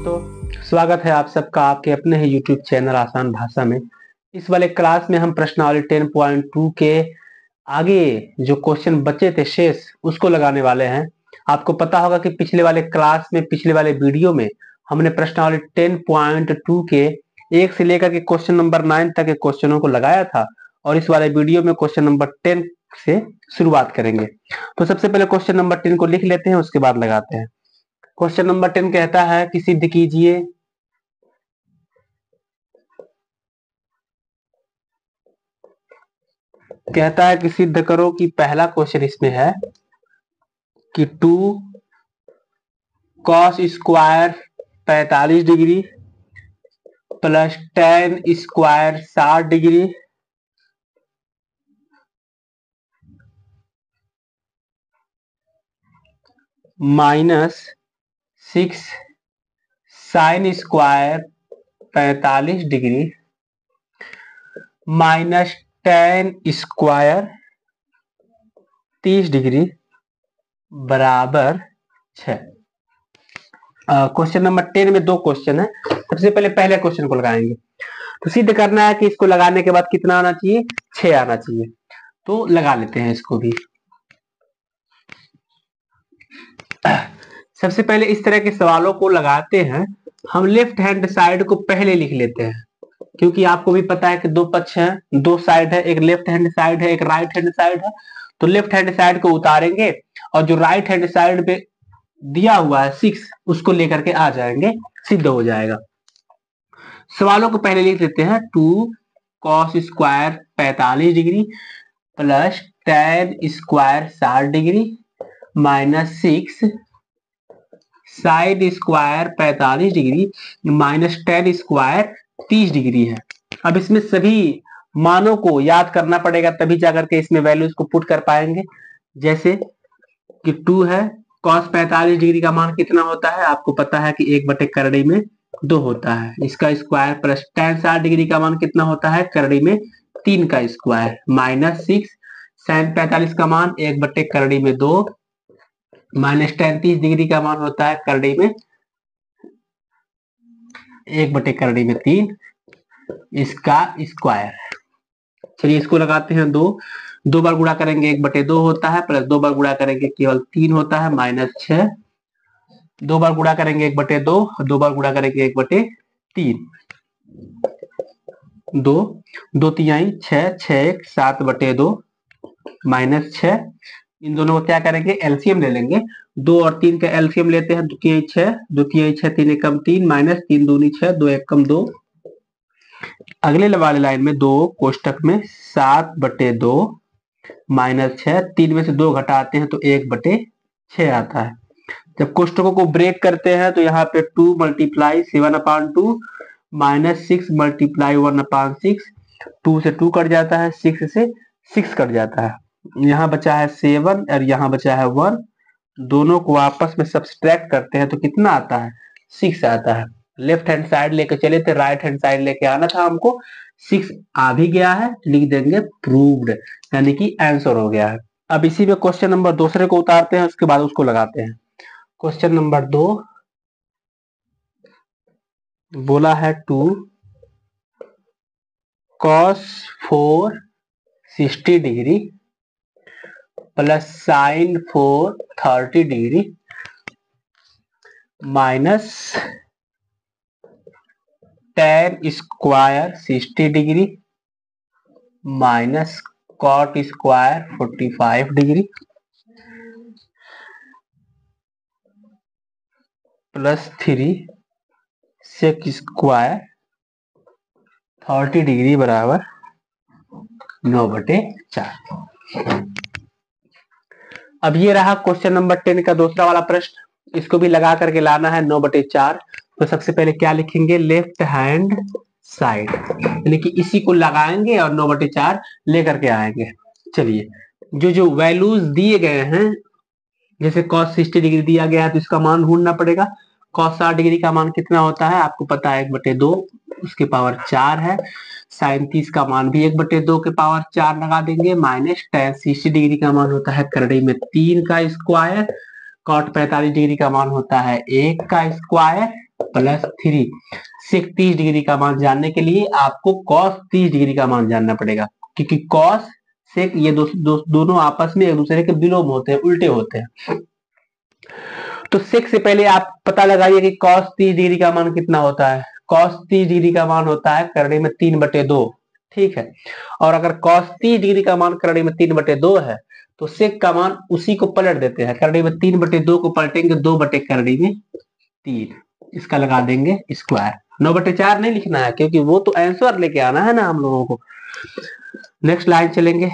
दोस्तों, स्वागत है आप सबका आपके अपने ही YouTube चैनल आसान भाषा में। इस वाले क्लास में हम प्रश्नावली 10.2 के आगे जो क्वेश्चन बचे थे शेष उसको लगाने वाले हैं। आपको पता होगा कि पिछले वाले क्लास में पिछले वाले वीडियो में हमने प्रश्नावली 10.2 के 1 से लेकर के क्वेश्चन नंबर 9 तक के क्वेश्चनों को लगाया था और इस वाले वीडियो में क्वेश्चन नंबर 10 से शुरुआत करेंगे। तो सबसे पहले क्वेश्चन नंबर 10 को लिख लेते हैं, उसके बाद लगाते हैं। क्वेश्चन नंबर 10 कहता है कि सिद्ध कीजिए सिद्ध करो कि पहला क्वेश्चन इसमें है कि 2 cos square 45 degree plus tan square 60 degree minus 6 sine square 45 degree minus tan square 30 degree बराबर 6। क्वेश्चन नंबर 10 में दो क्वेश्चन है। सबसे पहले पहले क्वेश्चन को लगाएंगे। तो सिद्ध करना है कि इसको लगाने के बाद कितना आना चाहिए, 6 आना चाहिए। तो लगा लेते हैं इसको भी। सबसे पहले इस तरह के सवालों को लगाते हैं हम लेफ्ट हैंड साइड को पहले लिख लेते हैं, क्योंकि आपको भी पता है कि दो पक्ष हैं, दो साइड है, एक लेफ्ट हैंड साइड है एक राइट हैंड साइड है। तो लेफ्ट हैंड साइड को उतारेंगे और जो राइट हैंड साइड पे दिया हुआ है 6 उसको लेकर के आ जाएंगे, सिद्ध हो जाएगा। सवालों को पहले लिख लेते हैं। 2 cos square 45 degree plus tan square 60 degree minus 6 sine square 45 degree minus tan square 30 degree है। अब इसमें सभी मानों को याद करना पड़ेगा, तभी जाकर के इसमें वैल्यूज को पुट कर पाएंगे। जैसे कि 2 है, cos 45 डिग्री का मान कितना होता है, आपको पता है कि 1/करड़ी में 2 होता है, इसका स्क्वायर प्लस tan 60 डिग्री का मान कितना होता है, करड़ी में 3 का स्क्वायर माइनस 6 साइन 45 का मान 1/करड़ी में 2 माइनस tan 30 डिग्री का मान होता है करड़ी में 1/करड़ी में 3 इसका स्क्वायर। चलिए इसको लगाते हैं। 2 बार गुणा करेंगे 1/2 होता है, प्लस 2 बार गुणा करेंगे केवल 3 होता है, माइनस 6 2 बार गुणा करेंगे 1/2 2 बार गुणा करेंगे 1/3 2 तिहाई 6 1 7/2 माइनस 6। इन दोनों को क्या करेंगे, एलसीएम ले लेंगे। 2 और 3 का एलसीएम लेते हैं, 2 तिहाई 6 2 तिहाई 6 3 एकम 3 माइनस 3 दूनी 6 2 एकम 2। अगले वाले लाइन में 2 कोष्टक में 7/2 माइनस 6 3 में से 2 घटाते हैं तो 1/6 आता है। जब कोष्टकों को ब्रेक करते हैं तो यहाँ पे 2 मल्टीप्लाई 7/2 माइनस 6 मल्टीप्लाई 1/6 2 से 2 कट जाता है, 6 से 6 कट जाता है, यहाँ बचा है 7 और यहाँ बचा है 1। दोनों को आपस में सब्सट्रैक्ट करते हैं तो कितना आता है, 6 आता है। लेफ्ट हैंड साइड लेके चले थे, राइट हैंड साइड लेके आना था हमको, 6 आ भी गया है, लिख देंगे प्रूव्ड, यानी कि आंसर हो गया है। अब इसी में क्वेश्चन नंबर दूसरे को उतारते हैं, उसके बाद उसको लगाते हैं। क्वेश्चन नंबर 2 बोला है 2 cos 4 60 degree plus sign 4 30 degree minus tan square 60 degree minus cot square 45 degree plus 3 sec square 30 degree बराबर 9/4। अब ये रहा क्वेश्चन नंबर 10 का दूसरा वाला प्रश्न, इसको भी लगा करके लाना है 9/4। तो सबसे पहले क्या लिखेंगे, लेफ्ट हैंड साइड, यानी कि इसी को लगाएंगे और 9/4 लेकर के आएंगे। चलिए जो वैल्यूज दिए गए हैं, जैसे cos 60 डिग्री दिया गया है तो इसका मान ढूंढना पड़ेगा। cos 60 डिग्री का मान कितना होता है, आपको पता है 1/2 उसके पावर 4 है। साइन 30 का मान भी 1/2 के पावर 4 लगा देंगे, माइनस tan 60 डिग्री का मान होता है करड़ी में 3 का स्क्वायर, cot 45 डिग्री का मान होता है 1 का स्क्वायर प्लस 3। सेक 30 डिग्री का मान जानने के लिए आपको कॉस 30 डिग्री का मान जानना पड़ेगा, क्योंकि कॉस सेक ये दोनों आपस में एक दूसरे के विलोम होते हैं, उल्टे होते हैं। तो सेक से पहले आप पता लगाइए कि कॉस 30 डिग्री का मान कितना होता है। कॉस 30 डिग्री का मान होता है करड़ी में 3/2, ठीक है। और अगर कॉस 30 डिग्री का मान करड़ी में 3/2 है तो सेक का मान उसी को पलट देते हैं, करड़ी में 3/2 को पलटेंगे 2/करड़ी में 3, इसका लगा देंगे स्क्वायर। 9/4 नहीं लिखना है, क्योंकि वो तो आंसर लेके आना है ना हम लोगों को। नेक्स्ट लाइन चलेंगे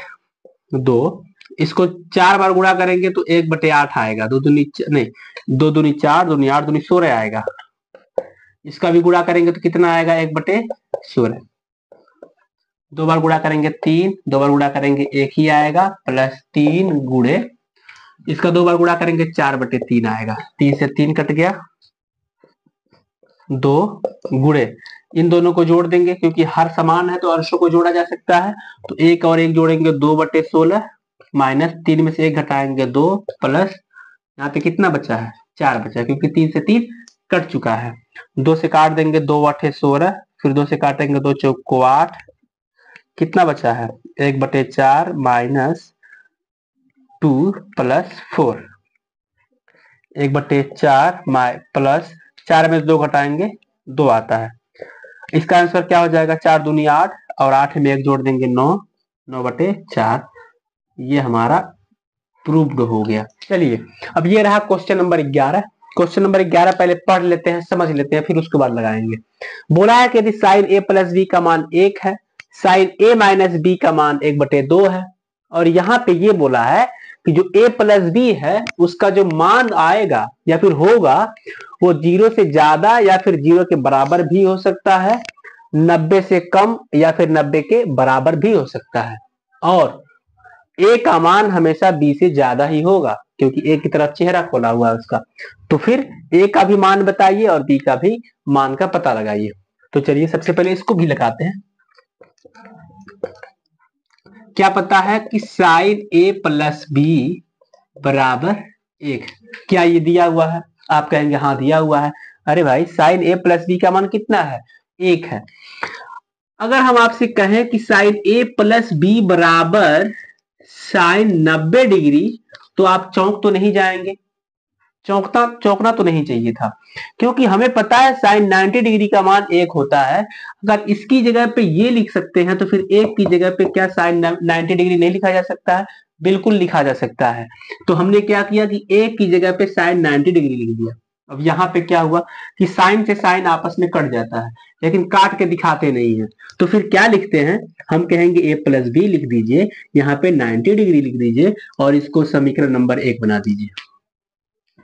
2, इसको 4 बार गुणा करेंगे तो 1/8 आएगा, 2 दूनी नहीं 2 दूनी 4, 2 दूनी 8, 2 दूनी 16 आएगा। इसका भी गुणा करेंगे तो कितना आएगा 1/16। 2 बार गुणा करेंगे 3, 2 बार गुणा करेंगे 1 ही आएगा, प्लस 3 गुणे इसका 2 बार गुणा करेंगे 4/3 आएगा। 3 से 3 कट गया, 2 गुणे इन दोनों को जोड़ देंगे, क्योंकि हर समान है तो अंशों को जोड़ा जा सकता है। तो 1 और 1 जोड़ेंगे 2/16, माइनस 3 में से 1 घटाएंगे 2, प्लस यहाँ पे कितना बचा है 4 बचा, क्योंकि 3 से 3 कट चुका है। 2 से काट देंगे 2/16, फिर 2 से काटेंगे 2 चौको 8, कितना बचा है 1/4 माइनस 2 प्लस 4, 1/4 प्लस 4 में 2 घटाएंगे 2 आता है। इसका आंसर क्या हो जाएगा 4 दूनी 8 और 8 में 1 जोड़ देंगे 9, 9/4। ये हमारा प्रूव्ड हो गया। चलिए अब ये रहा क्वेश्चन नंबर 11। क्वेश्चन नंबर 11 पहले पढ़ लेते हैं, समझ लेते हैं, फिर उसके बाद लगाएंगे। बोला है कि यदि साइन ए प्लस बी का मान 1 है, साइन ए माइनस बी का मान 1/2 है, और यहाँ पे ये बोला है कि जो a प्लस बी है उसका जो मान आएगा या फिर होगा वो 0 से ज्यादा या फिर 0 के बराबर भी हो सकता है, 90 से कम या फिर 90 के बराबर भी हो सकता है, और a का मान हमेशा b से ज्यादा ही होगा, क्योंकि a की तरफ चेहरा खोला हुआ है उसका। तो फिर a का भी मान बताइए और b का भी मान का पता लगाइए। तो चलिए सबसे पहले इसको भी लगाते हैं। क्या पता है कि साइन a प्लस बी बराबर 1, क्या ये दिया हुआ है? आप कहेंगे हाँ दिया हुआ है। अरे भाई साइन a प्लस बी का मान कितना है 1 है। अगर हम आपसे कहें कि साइन a प्लस बी बराबर साइन 90 डिग्री, तो आप चौंक तो नहीं जाएंगे? चौंकना तो नहीं चाहिए था, क्योंकि हमें पता है साइन 90 डिग्री का मान 1 होता है। अगर इसकी जगह पे ये लिख सकते हैं तो फिर 1 की जगह पे क्या साइन 90 डिग्री नहीं लिखा जा सकता है? बिल्कुल लिखा जा सकता है। तो हमने क्या किया कि 1 की जगह पे साइन 90 डिग्री लिख दिया। अब यहाँ पे क्या हुआ कि साइन से साइन आपस में कट जाता है, लेकिन काट के दिखाते नहीं है। तो फिर क्या लिखते हैं, हम कहेंगे a प्लस बी लिख दीजिए, यहाँ पे 90 डिग्री लिख दीजिए और इसको समीकरण नंबर 1 बना दीजिए।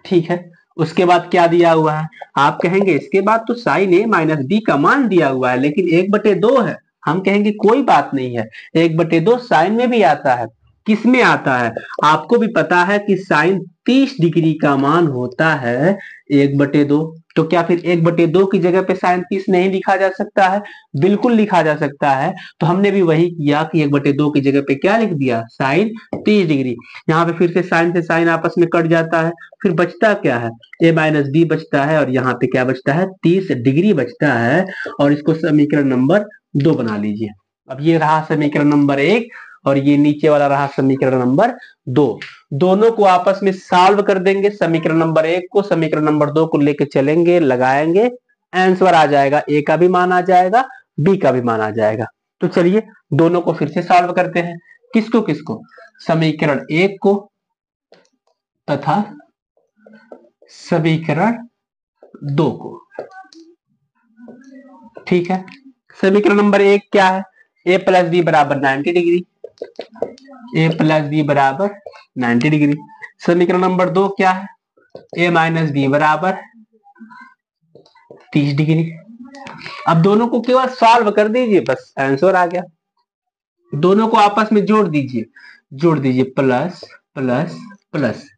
ठीक है, उसके बाद क्या दिया हुआ है? आप कहेंगे इसके बाद तो साइन ए माइनस बी का मान दिया हुआ है, लेकिन 1/2 है। हम कहेंगे कोई बात नहीं है, 1/2 साइन में भी आता है। किस में आता है? आपको भी पता है कि साइन 30 डिग्री का मान होता है 1/2। तो क्या फिर 1/2 की जगह पे साइन 30 नहीं लिखा जा सकता है? बिल्कुल लिखा जा सकता है। तो हमने भी वही किया कि 1/2 की जगह पे क्या लिख दिया साइन 30 डिग्री। यहाँ पे फिर से साइन आपस में कट जाता है, फिर बचता क्या है a माइनस बी बचता है, और यहाँ पे क्या बचता है 30 डिग्री बचता है, और इसको समीकरण नंबर 2 बना लीजिए। अब ये रहा समीकरण नंबर 1 और ये नीचे वाला रहा समीकरण नंबर 2। दोनों को आपस में सॉल्व कर देंगे, समीकरण नंबर 1 को समीकरण नंबर 2 को लेके चलेंगे, लगाएंगे, आंसर आ जाएगा, a का भी मान आ जाएगा, b का भी मान आ जाएगा। तो चलिए दोनों को फिर से सॉल्व करते हैं। किसको किसको? समीकरण 1 को तथा समीकरण 2 को। ठीक है, समीकरण नंबर 1 क्या है? a प्लस बी बराबर 90 डिग्री, a प्लस बी बराबर 90 डिग्री। समीकरण नंबर 2 क्या है? a माइनस बी बराबर 30 डिग्री। अब दोनों को केवल सॉल्व कर दीजिए, बस आंसर आ गया। दोनों को आपस में जोड़ दीजिए, प्लस प्लस प्लस।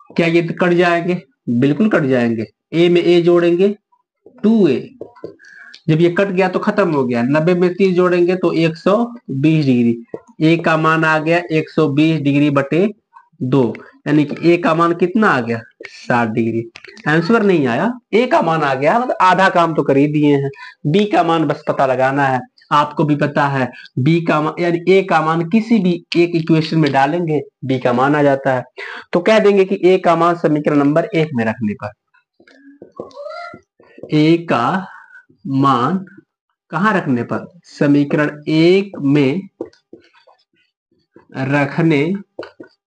क्या ये कट जाएंगे? बिल्कुल कट जाएंगे। a में a जोड़ेंगे 2a, जब ये कट गया तो खत्म हो गया। 90 में 30 जोड़ेंगे तो 120 डिग्री। a का मान आ गया 120 डिग्री बटे 2। यानी कि ए का मान कितना आ गया 60 डिग्री। आंसर नहीं आया, ए का मान आ गया, मतलब आधा काम तो कर ही दिए हैं। बी का मान बस पता लगाना है, आपको भी पता है बी का मान यानी ए का मान किसी भी एक इक्वेशन में डालेंगे बी का मान आ जाता है। तो कह देंगे कि ए का मान समीकरण नंबर 1 में रखने पर, ए का मान कहां रखने पर, समीकरण 1 में रखने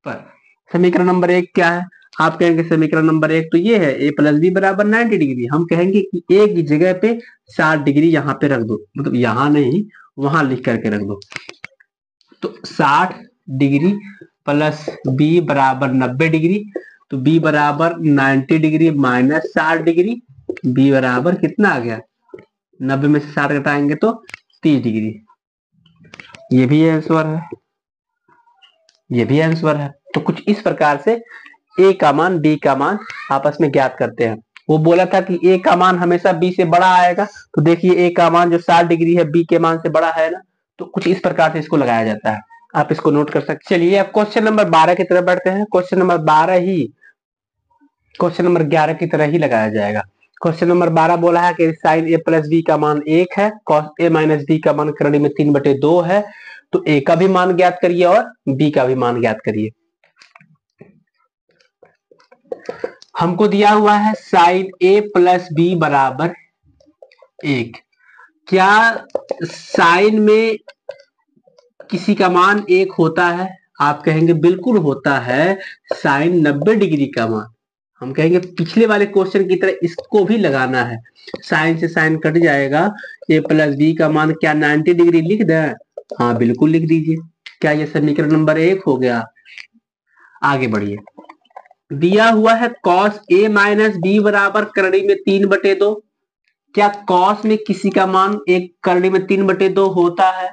पर। समीकरण नंबर 1 क्या है, आप कहेंगे समीकरण नंबर 1 तो ये है ए प्लस बी बराबर 90 डिग्री। हम कहेंगे कि ए की जगह पे 60 डिग्री यहाँ पे रख दो, मतलब यहाँ नहीं वहां लिख करके रख दो। तो 60 डिग्री प्लस बी बराबर 90 डिग्री, तो बी बराबर 90 डिग्री माइनस 60 डिग्री, बी बराबर कितना आ गया 90 में से 60 घटाएंगे तो 30 डिग्री। ये भी आंसर है, ये भी आंसर है। तो कुछ इस प्रकार से ए का मान बी का मान आपस में ज्ञात करते हैं। वो बोला था कि ए का मान हमेशा बी से बड़ा आएगा, तो देखिए ए का मान जो 60 डिग्री है बी के मान से बड़ा है ना, तो कुछ इस प्रकार से इसको लगाया जाता है, आप इसको नोट कर सकते। चलिए अब क्वेश्चन नंबर 12 की तरफ बढ़ते हैं। क्वेश्चन नंबर 12 ही क्वेश्चन नंबर 11 की तरह ही लगाया जाएगा। क्वेश्चन नंबर 12 बोला है कि साइन ए प्लस बी का मान 1 है, कॉस ए माइनस बी का मान करंट में 3/2 है, तो ए का भी मान ज्ञात करिए और बी का भी मान ज्ञात करिए। हमको दिया हुआ है साइन ए प्लस बी बराबर 1। क्या साइन में किसी का मान 1 होता है, आप कहेंगे बिल्कुल होता है। साइन 90 डिग्री का मान, हम कहेंगे पिछले वाले क्वेश्चन की तरह इसको भी लगाना है। साइन से साइन कट जाएगा, ए प्लस बी का मान क्या 90 डिग्री लिख दें, हाँ बिल्कुल लिख दीजिए। क्या ये समीकरण नंबर 1 हो गया। आगे बढ़िए, दिया हुआ है कॉस ए माइनस बी बराबर करड़ी में 3/2। क्या कॉस में किसी का मान एक करड़ी में 3/2 होता है,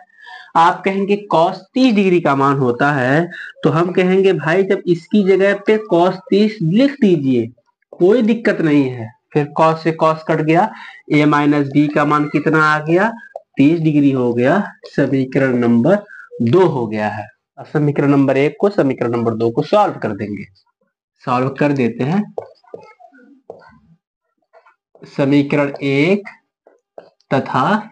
आप कहेंगे कॉस 30 डिग्री का मान होता है, तो हम कहेंगे भाई जब इसकी जगह पे कॉस 30 लिख दीजिए, कोई दिक्कत नहीं है। फिर कॉस से कॉस कट गया, ए माइनस बी का मान कितना आ गया 30 डिग्री हो गया, समीकरण नंबर 2 हो गया है। अब समीकरण नंबर 1 को समीकरण नंबर 2 को सॉल्व कर देंगे। सॉल्व कर देते हैं। समीकरण 1 तथा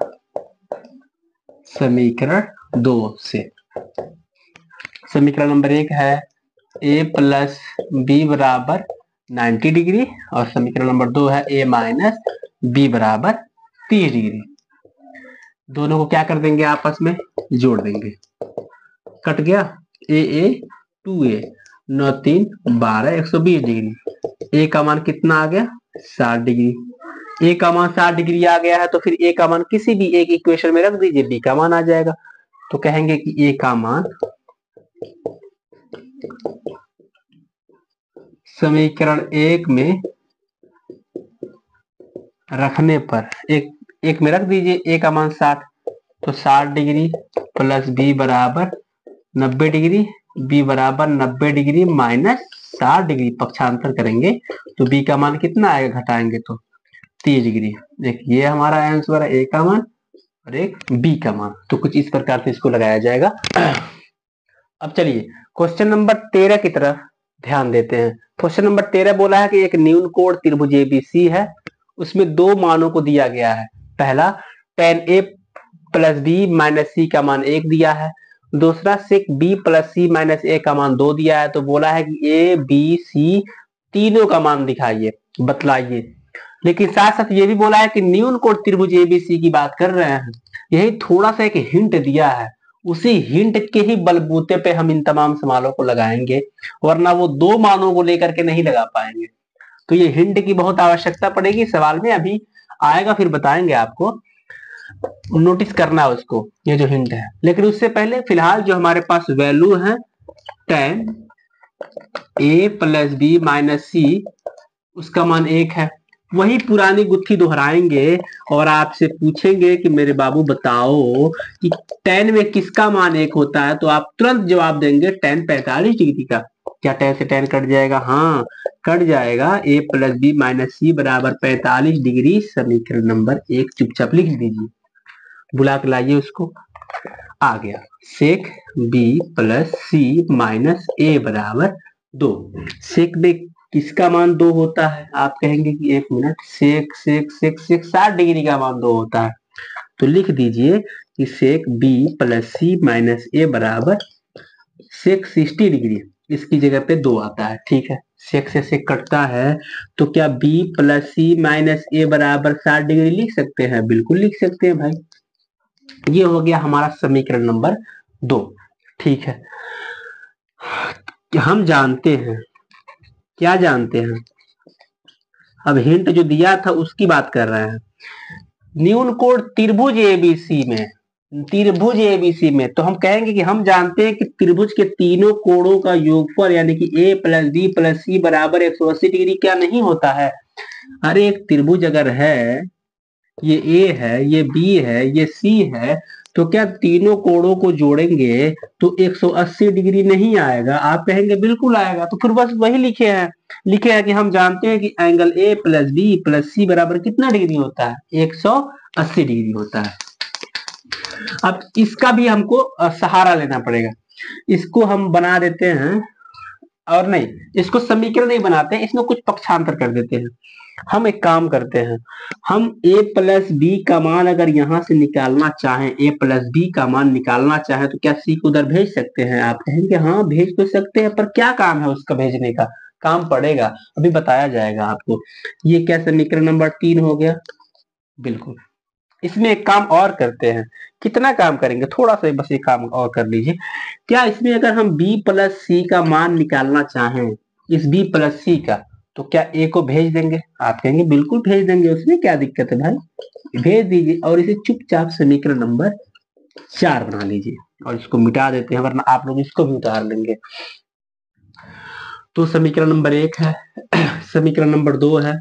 समीकरण 2 से। समीकरण नंबर 1 है ए प्लस बी बराबर 90 डिग्री और समीकरण नंबर 2 है ए माइनस बी बराबर 30 डिग्री। दोनों को क्या कर देंगे, आपस में जोड़ देंगे। कट गया, ए 2a 9 3 12 120 डिग्री। ए का मान कितना आ गया 60 डिग्री। ए का मान 60 डिग्री आ गया है, तो फिर ए का मान किसी भी एक इक्वेशन में रख दीजिए, बी का मान आ जाएगा। तो कहेंगे कि ए का मान समीकरण 1 में रखने पर, एक में रख दीजिए, ए का मान 60, तो 60 डिग्री प्लस बी बराबर 90 डिग्री, बी बराबर 90 डिग्री माइनस 60 डिग्री, पक्षांतर करेंगे तो बी का मान कितना आएगा, घटाएंगे तो 30 डिग्री। एक ये हमारा आंसर है ए का मान और एक बी का मान। तो कुछ इस प्रकार से इसको लगाया जाएगा। अब चलिए क्वेश्चन नंबर 13 की तरफ ध्यान देते हैं। क्वेश्चन नंबर 13 बोला है कि एक न्यून कोण त्रिभुज एबीसी है, उसमें दो मानों को दिया गया है। पहला tan a plus B minus C का मान 1 दिया है, दूसरा sec B plus C minus A का मान 2 दिया है। तो बोला है कि ए बी सी तीनों का मान दिखाइए, बतलाइए। लेकिन साथ साथ ये भी बोला है कि न्यून कोण त्रिभुज एबीसी की बात कर रहे हैं। यही थोड़ा सा एक हिंट दिया है, उसी हिंट के ही बलबूते पे हम इन तमाम सवालों को लगाएंगे, वरना वो दो मानों को लेकर के नहीं लगा पाएंगे। तो ये हिंट की बहुत आवश्यकता पड़ेगी सवाल में, अभी आएगा फिर बताएंगे आपको, नोटिस करना है उसको, ये जो हिंट है। लेकिन उससे पहले फिलहाल जो हमारे पास वैल्यू है tan a plus B minus C, उसका मान 1 है। वही पुरानी गुत्थी दोहराएंगे और आपसे पूछेंगे कि मेरे बाबू बताओ कि tan में किसका मान 1 होता है, तो आप तुरंत जवाब देंगे tan 45 डिग्री का। क्या tan से tan कट जाएगा, हाँ कट जाएगा। a प्लस बी माइनस सी बराबर 45 डिग्री, समीकरण नंबर 1 चुपचाप लिख दीजिए, बुला के लाइए उसको। आ गया सेक बी प्लस सी माइनस ए बराबर 2। सेक में किसका मान 2 होता है? आप कहेंगे कि 1 मिनट, सेक सेक सेक सेक 60 डिग्री का मान 2 होता है। तो लिख दीजिए कि सेक बी प्लस सी माइनस ए बराबर सेक 60 डिग्री, इसकी जगह पे 2 आता है। ठीक है, सेक से सेक कटता है, तो क्या बी प्लस सी माइनस ए बराबर 60 डिग्री लिख सकते हैं? बिल्कुल लिख सकते हैं भाई। ये हो गया हमारा समीकरण नंबर 2। ठीक है, हम जानते हैं, क्या जानते हैं? अब हिंट जो दिया था उसकी बात कर रहे हैं। न्यून कोण त्रिभुज एबीसी में, त्रिभुज एबीसी में तो हम कहेंगे कि हम जानते हैं कि त्रिभुज के तीनों कोणों का योगफल यानी कि ए प्लस बी प्लस सी बराबर 180 डिग्री क्या नहीं होता है? अरे एक त्रिभुज अगर है, ये ए है, ये बी है, ये सी है, तो क्या तीनों कोणों को जोड़ेंगे तो 180 डिग्री नहीं आएगा? आप कहेंगे बिल्कुल आएगा। तो फिर बस वही लिखे हैं कि हम जानते हैं कि angle A plus B plus C बराबर कितना डिग्री होता है? 180 डिग्री होता है। अब इसका भी हमको सहारा लेना पड़ेगा। इसको हम बना देते हैं, और नहीं, इसको समीकरण नहीं बनाते हैं, इसमें कुछ पक्षांतर कर देते हैं। हम एक काम करते हैं, हम a प्लस बी का मान अगर यहां से निकालना चाहें, a प्लस बी का मान निकालना चाहें तो क्या c को उधर भेज सकते हैं? आप कहेंगे हाँ भेज तो सकते हैं, पर क्या काम है उसका भेजने का? काम पड़ेगा, अभी बताया जाएगा आपको। ये क्या समीकरण नंबर 3 हो गया? बिल्कुल। इसमें एक काम और करते हैं। कितना काम करेंगे? थोड़ा सा बस एक काम और कर लीजिए। क्या इसमें अगर हम b प्लस सी का मान निकालना चाहें, इस b प्लस सी का, तो क्या a को भेज देंगे? आप कहेंगे बिल्कुल भेज देंगे, उसमें क्या दिक्कत है भाई, भेज दीजिए। और इसे चुपचाप समीकरण नंबर 4 बना लीजिए और इसको मिटा देते हैं, वरना आप लोग इसको भी उतार लेंगे। तो समीकरण नंबर 1 है, समीकरण नंबर 2 है,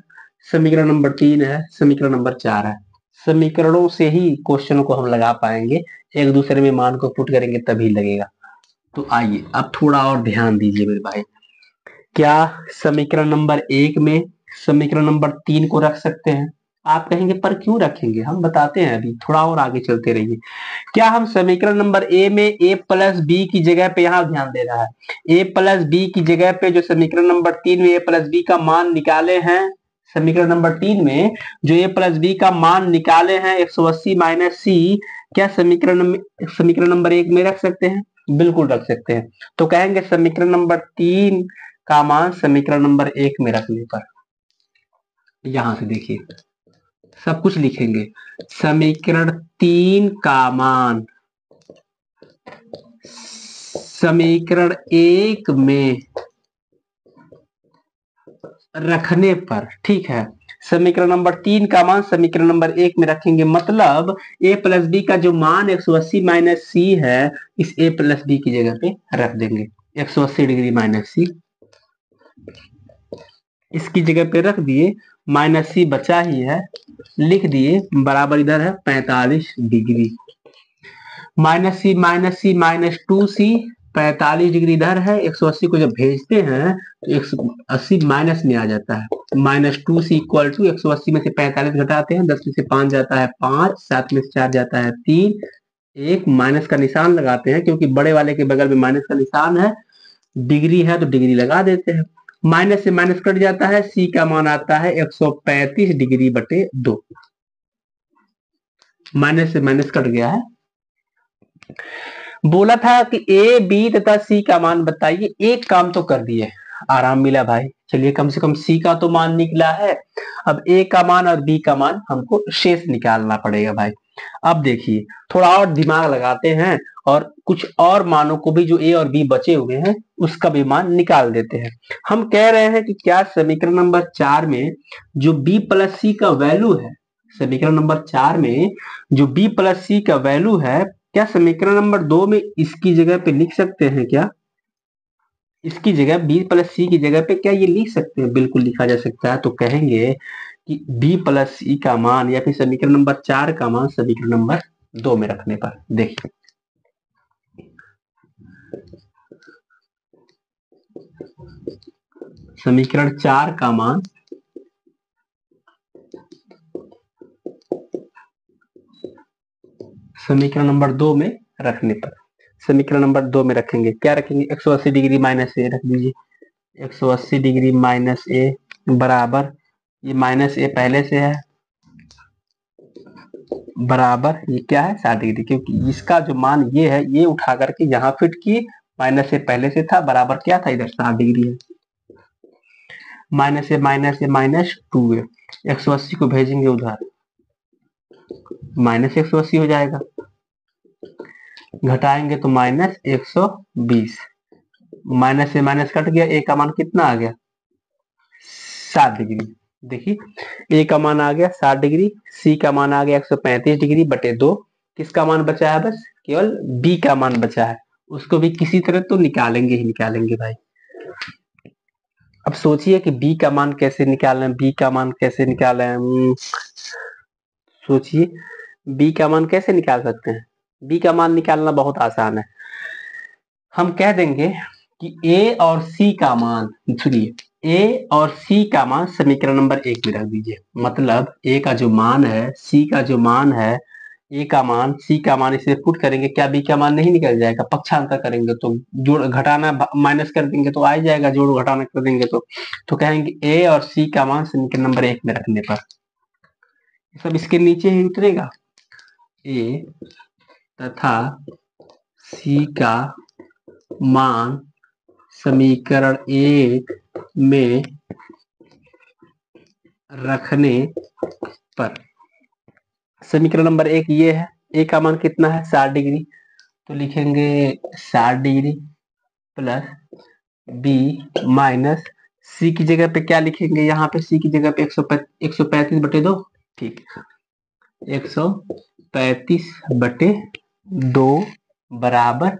समीकरण नंबर 3 है, समीकरण नंबर 4 है। समीकरणों से ही क्वेश्चन को हम लगा पाएंगे, एक दूसरे में मान को पुट करेंगे तभी लगेगा। तो आइए अब थोड़ा और ध्यान दीजिए मेरे भाई। क्या समीकरण नंबर 1 में समीकरण नंबर 3 को रख सकते हैं? आप कहेंगे पर क्यों रखेंगे, हम बताते हैं, अभी थोड़ा और आगे चलते रहिए। क्या हम समीकरण नंबर ए में ए प्लस बी की जगह पे, यहां ध्यान दे रहा है, ए प्लस बी की जगह पे जो समीकरण नंबर 3 में ए प्लस बी का मान निकाले हैं, समीकरण नंबर 3 में जो ए प्लस बी का मान निकाले हैं 180 माइनस सी, क्या समीकरण नंबर 1 में रख सकते हैं? बिल्कुल रख सकते हैं। तो कहेंगे समीकरण नंबर 3 का मान समीकरण नंबर 1 में रखने पर, यहां से देखिए सब कुछ लिखेंगे। समीकरण 3 का मान समीकरण 1 में रखने पर, ठीक है, समीकरण नंबर 3 का मान समीकरण नंबर 1 में रखेंगे, मतलब a प्लस बी का जो मान 180 माइनस सी है, इस a प्लस बी की जगह पे रख देंगे। 180 डिग्री माइनस सी इसकी जगह पे रख दिए, माइनस सी बचा ही है, लिख दिए, बराबर इधर है 45 डिग्री। माइनस सी माइनस सी माइनस 2c, 45 डिग्री इधर है, 180 को जब भेजते हैं तो 180 माइनस में आ जाता है। माइनस 2c इक्वल टू 180 में से 45 घटाते हैं, 10 में से 5 जाता है 5, 7 में से 4 जाता है 3, एक माइनस का निशान लगाते हैं क्योंकि बड़े वाले के बगल में माइनस का निशान है, डिग्री है तो डिग्री लगा देते हैं। माइनस से माइनस कट जाता है, सी का मान आता है 135 डिग्री बटे 2। माइनस से माइनस कट गया है। बोला था कि ए बी तथा सी का मान बताइए, एक काम तो कर दिए, आराम मिला भाई। चलिए कम से कम सी का तो मान निकला है, अब ए का मान और बी का मान हमको शेष निकालना पड़ेगा भाई। अब देखिए थोड़ा और दिमाग लगाते हैं और कुछ और मानों को भी, जो ए और बी बचे हुए हैं उसका भी मान निकाल देते हैं। हम कह रहे हैं कि क्या समीकरण नंबर 4 में जो बी प्लस सी का वैल्यू है, समीकरण नंबर 4 में जो बी प्लस सी का वैल्यू है, क्या समीकरण नंबर 2 में इसकी जगह पे लिख सकते हैं? क्या इसकी जगह बी प्लस सी की जगह पे क्या ये लिख सकते हैं? बिल्कुल लिखा जा सकता है। तो कहेंगे कि बी प्लस सी का मान या फिर समीकरण नंबर 4 का मान समीकरण नंबर 2 में रखने पर, देखिए समीकरण 4 का मान समीकरण नंबर 2 में रखने पर, समीकरण नंबर 2 में रखेंगे, क्या रखेंगे? 180 डिग्री माइनस ए रख दीजिए, 180 डिग्री माइनस ए बराबर, ये माइनस ए पहले से है, बराबर ये क्या है 60 डिग्री, क्योंकि इसका जो मान ये है ये उठा करके यहाँ फिट किए, माइनस ए पहले से था, बराबर क्या था इधर 60 डिग्री है। माइनस ए माइनस 2a, 180 को भेजेंगे उधर, माइनस 180 हो जाएगा, घटाएंगे तो माइनस 120, माइनस से माइनस कट गया, ए का मान कितना आ गया 60 डिग्री। देखिए ए का मान आ गया 60 डिग्री, सी का मान आ गया 135 डिग्री बटे 2, किसका मान बचा है, बस केवल बी का मान बचा है, उसको भी किसी तरह तो निकालेंगे ही निकालेंगे भाई। अब सोचिए कि बी का मान कैसे निकालें, बी का मान कैसे निकालें, सोचिए बी का मान कैसे निकाल सकते हैं। बी का मान निकालना बहुत आसान है, हम कह देंगे कि ए और सी का मान, सुनिए ए और सी का मान समीकरण नंबर 1 में रख दीजिए, मतलब ए का जो मान है, सी का जो मान है, ए का मान सी का मान इसे पुट करेंगे, क्या बी का मान नहीं निकल जाएगा, पक्षांतर करेंगे तो जोड़ घटाना माइनस कर देंगे तो आ ही जाएगा, जोड़ घटाना कर देंगे तो कहेंगे ए और सी का मान समीकरण नंबर 1 में रखने पर सब इसके नीचे ही उतरेगा, ए तथा सी का मान समीकरण 1 में रखने पर, समीकरण नंबर 1 ये है, ए का मान कितना है 60 डिग्री, तो लिखेंगे 60 डिग्री प्लस बी माइनस सी की जगह पे क्या लिखेंगे, यहाँ पे सी की जगह पे 135 बटे 2, ठीक 135 बटे 2 बराबर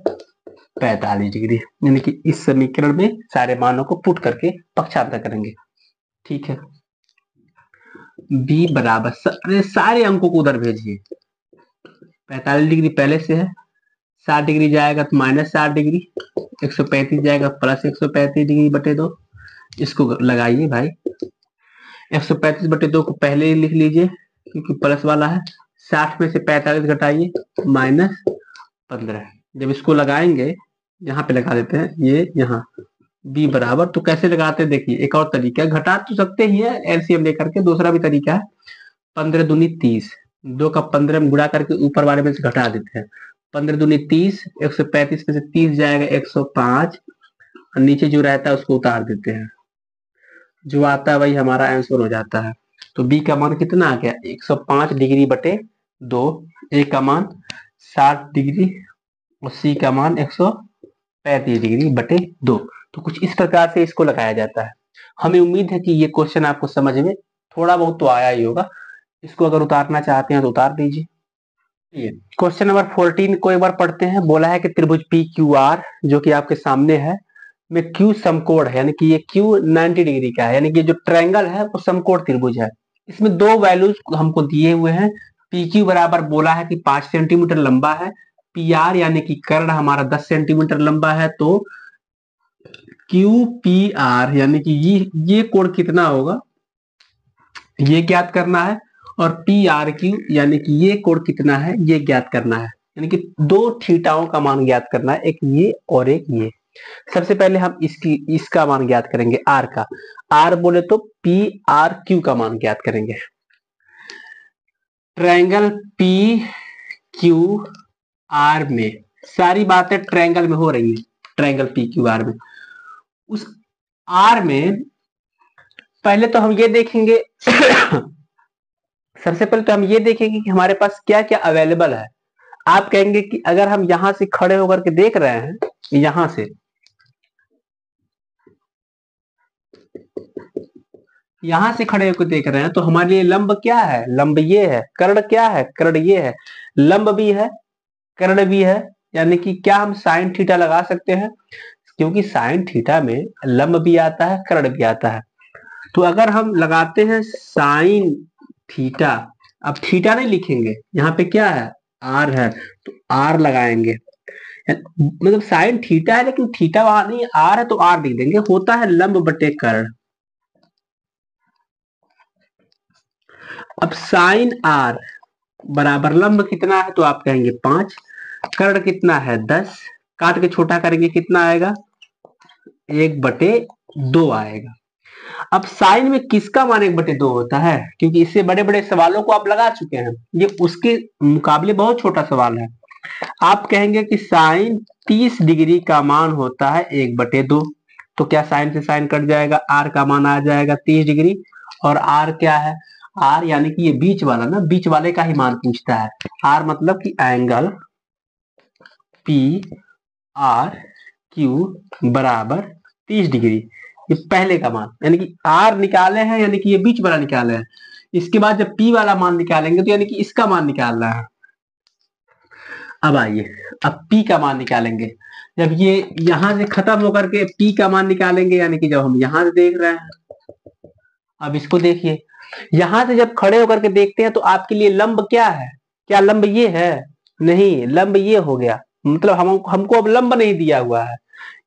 45 डिग्री, यानी कि इस समीकरण में सारे मानों को पुट करके पक्षांतर करेंगे, ठीक है। बी बराबर सारे अंकों को उधर भेजिए, 45 डिग्री पहले से है, 60 डिग्री जाएगा तो माइनस 60 डिग्री, 135 जाएगा प्लस 135 डिग्री बटे 2, इसको लगाइए भाई, 135 बटे 2 को पहले ही लिख लीजिए क्योंकि प्लस वाला है, 60 में से 45 घटाइए माइनस 15, जब इसको लगाएंगे यहाँ पे लगा देते हैं, ये यहाँ बी बराबर, तो कैसे लगाते हैं देखिए, एक और तरीका है, घटा तो सकते ही है एलसीएम लेकर के, दूसरा भी तरीका है, 15 दूनी 30, 2 का 15 में गुणा करके ऊपर वाले में से घटा देते हैं, 15 दूनी 30, 135 में से 30 जाएगा 105, और नीचे जो रहता है उसको उतार देते हैं, जो आता है वही हमारा आंसर हो जाता है। तो बी का मान कितना आ गया 105 डिग्री बटे 2, ए का मान 60 डिग्री और सी का मान 135 डिग्री बटे 2, तो कुछ इस प्रकार से इसको लगाया जाता है। हमें उम्मीद है कि ये क्वेश्चन आपको समझ में थोड़ा बहुत तो आया ही होगा, इसको अगर उतारना चाहते हैं तो उतार दीजिए। क्वेश्चन नंबर 14 को एक बार पढ़ते हैं, बोला है कि त्रिभुज पी क्यू आर जो कि आपके सामने है में क्यू समकोण है, यानी कि ये क्यू 90 डिग्री का है, यानी कि जो ट्रायंगल है वो समकोण त्रिभुज है, इसमें दो वैल्यूज हमको दिए हुए हैं, पी क्यू बराबर बोला है कि 5 सेंटीमीटर लंबा है, पी आर यानी कि कर्ण हमारा 10 सेंटीमीटर लंबा है, तो क्यू पी आर यानी कि ये कोण कितना होगा ये ज्ञात करना है, और पी आर क्यू यानी कि ये कोण कितना है ये ज्ञात करना है, यानी कि दो थीटाओं का मान ज्ञात करना है, एक ये और एक ये। सबसे पहले हम इसका मान ज्ञात करेंगे, आर का, आर बोले तो पी आर क्यू का मान ज्ञात करेंगे। ट्रायंगल पी क्यू आर में सारी बातें ट्रायंगल में हो रही है, ट्रायंगल पी क्यू आर में, उस आर में पहले तो हम ये देखेंगे सबसे पहले तो हम ये देखेंगे कि हमारे पास क्या क्या अवेलेबल है। आप कहेंगे कि अगर हम यहां से खड़े होकर के देख रहे हैं, यहां से खड़े होकर देख रहे हैं, तो हमारे लिए लंब क्या है, लंब ये है, कर्ण क्या है, कर्ण ये है, लंब भी है कर्ण भी है, यानी कि क्या हम साइन थीटा लगा सकते हैं, क्योंकि साइन थीटा में लंब भी आता है कर्ण भी आता है, तो अगर हम लगाते हैं साइन थीटा, अब थीटा नहीं लिखेंगे, यहाँ पे क्या है आर है, तो आर लगाएंगे, मतलब साइन थीटा है लेकिन थीटा वहां नहीं आर है, तो आर लिख देंगे, होता है लंब बटे कर्ण। अब साइन आर बराबर लंब कितना है, तो आप कहेंगे 5, कर्ण कितना है 10, काट के छोटा करेंगे कितना आएगा 1/10, 2 आएगा। अब साइन में किसका मान 1/2 होता है, क्योंकि इससे बड़े बड़े सवालों को आप लगा चुके हैं, ये उसके मुकाबले बहुत छोटा सवाल है। आप कहेंगे कि साइन 30 डिग्री का मान होता है 1/2, तो क्या साइन से साइन कट जाएगा, आर का मान आ जाएगा 30 डिग्री। और आर क्या है, आर यानी कि ये बीच वाला ना, बीच वाले का ही मान पूछता है। आर मतलब कि एंगल पी आर क्यू बराबर 30 डिग्री, ये पहले का मान, यानी कि आर निकाले हैं, यानी कि ये बीच वाला निकाले हैं। इसके बाद जब पी वाला मान निकालेंगे तो यानी कि इसका मान निकालना है। अब आइए, अब पी का मान निकालेंगे। जब ये यहां से खत्म होकर के पी का मान निकालेंगे, यानी कि जब हम यहां से देख रहे हैं, अब इसको देखिए, यहां से जब खड़े होकर के देखते हैं तो आपके लिए लंब क्या है, क्या लंब ये है, नहीं, लंब ये हो गया, मतलब हमको अब लंब नहीं दिया हुआ है।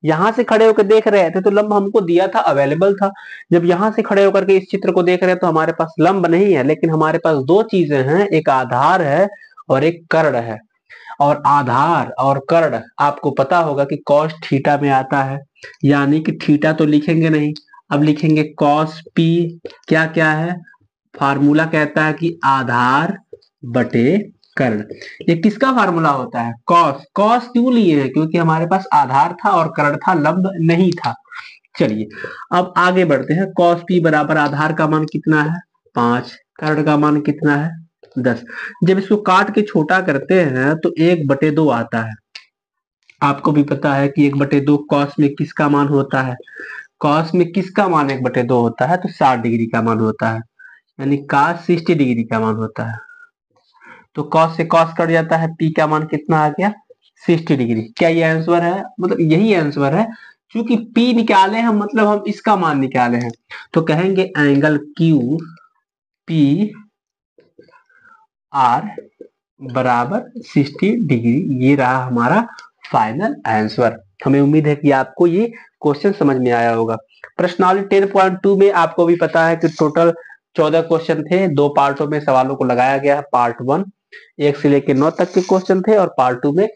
यहां से खड़े होकर देख रहे थे तो लंब हमको दिया था, अवेलेबल था। जब यहां से खड़े होकर के इस चित्र को देख रहे हैं तो हमारे पास लंब नहीं है, लेकिन हमारे पास दो चीजें हैं, एक आधार है और एक कर्ण है। और आधार और कर्ण आपको पता होगा कि कॉस थीटा में आता है, यानी कि थीटा तो लिखेंगे नहीं, अब लिखेंगे कॉस पी। क्या क्या है, फार्मूला कहता है कि आधार बटे कर्ण। ये किसका फार्मूला होता है, कॉस। कॉस क्यों लिए हैं, क्योंकि हमारे पास आधार था और कर्ण था, लंब नहीं था। चलिए अब आगे बढ़ते हैं। कॉस पी बराबर आधार का मान कितना है 5, कर्ण का मान कितना है 10। जब इसको काट के छोटा करते हैं तो 1/2 आता है। आपको भी पता है कि 1/2 कॉस में किसका मान होता है, कॉस में किसका मान 1/2 होता है, तो 60 डिग्री का मान होता है, यानी cos 60 डिग्री का मान होता है। तो cos से cos कट जाता है, p का मान कितना आ गया 60 डिग्री। क्या ये आंसर है, मतलब यही आंसर है। क्योंकि p निकाले हम, मतलब हम इसका मान निकाले हैं, तो कहेंगे एंगल क्यू पी आर बराबर 60 डिग्री। ये रहा हमारा फाइनल आंसर। हमें उम्मीद है कि आपको ये क्वेश्चन समझ में आया होगा। प्रश्नावली 10.2 में आपको भी पता है कि टोटल 14 क्वेश्चन थे, 2 पार्टों में सवालों को लगाया गया है। पार्ट 1 1 से लेकर 9 तक के क्वेश्चन थे और पार्ट 2 में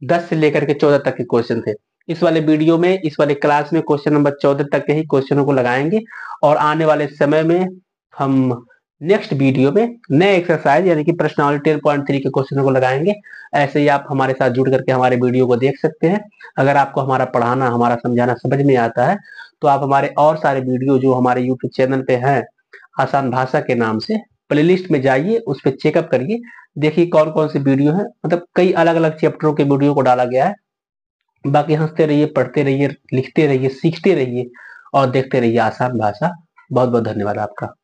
10 से लेकर के 14 तक के क्वेश्चन थे। इस वाले वीडियो में, इस वाले क्लास में क्वेश्चन नंबर 14 तक के ही क्वेश्चनों को लगाएंगे और आने वाले समय में हम नेक्स्ट वीडियो में नए एक्सरसाइज यानी कि प्रश्नावली 10.3 के क्वेश्चनों को लगाएंगे। ऐसे ही आप हमारे साथ जुड़ करके हमारे वीडियो को देख सकते हैं। अगर आपको हमारा पढ़ाना, हमारा समझाना समझ में आता है तो आप हमारे और सारे वीडियो जो हमारे यूट्यूब चैनल पे हैं, आसान भाषा के नाम से, प्लेलिस्ट में जाइए, उस पर चेकअप करिए, देखिए कौन कौन से वीडियो है, मतलब कई अलग अलग चैप्टरों के वीडियो को डाला गया है। बाकी हंसते रहिए, पढ़ते रहिए, लिखते रहिए, सीखते रहिए और देखते रहिए आसान भाषा। बहुत बहुत धन्यवाद आपका।